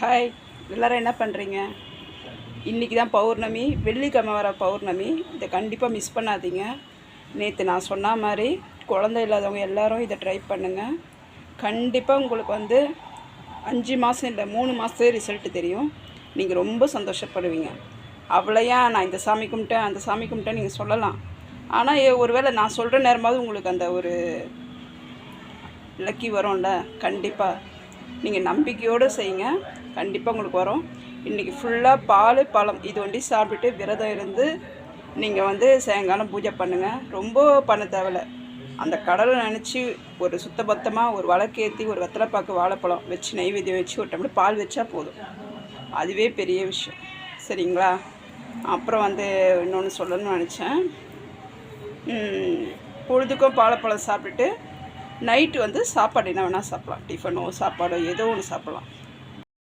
Hi, எல்லோரும் என்ன பண்ணுறீங்க? இன்றைக்கி தான் பௌர்ணமி, வெள்ளிக்கிழமை வர பௌர்ணமி. இதை கண்டிப்பாக மிஸ் பண்ணாதீங்க. நேற்று நான் சொன்ன மாதிரி குழந்தை இல்லாதவங்க எல்லோரும் இதை ட்ரை பண்ணுங்கள். கண்டிப்பாக உங்களுக்கு 5 மாதம் இல்லை 3 மாதத்தே ரிசல்ட்டு தெரியும். நீங்கள் ரொம்ப சந்தோஷப்படுவீங்க. அவ்வளையா நான் இந்த சாமி கும்பிட்டேன் அந்த சாமி கும்பிட்டேன் நீங்கள் சொல்லலாம். ஆனால் ஒருவேளை நான் சொல்கிற நேரமாவது உங்களுக்கு அந்த ஒரு லக்கி வரும்ல. கண்டிப்பாக நீங்கள் நம்பிக்கையோடு செய்யுங்க, கண்டிப்பாக உங்களுக்கு வரும். இன்றைக்கி ஃபுல்லாக பால் பழம் இது ஒண்டி சாப்பிட்டுட்டு விரதம் இருந்து நீங்கள் சாயங்காலம் பூஜை பண்ணுங்கள். ரொம்ப பண்ண தேவையில்ல. அந்த கடலை நினச்சி ஒரு சுத்தபத்தமாக ஒரு விளக்கேற்றி ஒரு வெத்தலைப்பாக்கு வாழைப்பழம் வச்சு நெய்வேத்தியம் வச்சு ஒரு டம்ளர் பால் வச்சா போதும். அதுவே பெரிய விஷயம். சரிங்களா? அப்புறம் இன்னொன்று சொல்லணும்னு நினச்சேன். பொழுதுக்கும் பாலைப்பழம் சாப்பிட்டுட்டு நைட்டு சாப்பாடு என்ன வேணால் சாப்பிட்லாம். டிஃபனோ சாப்பாடோ ஏதோ ஒன்று சாப்பிட்லாம்.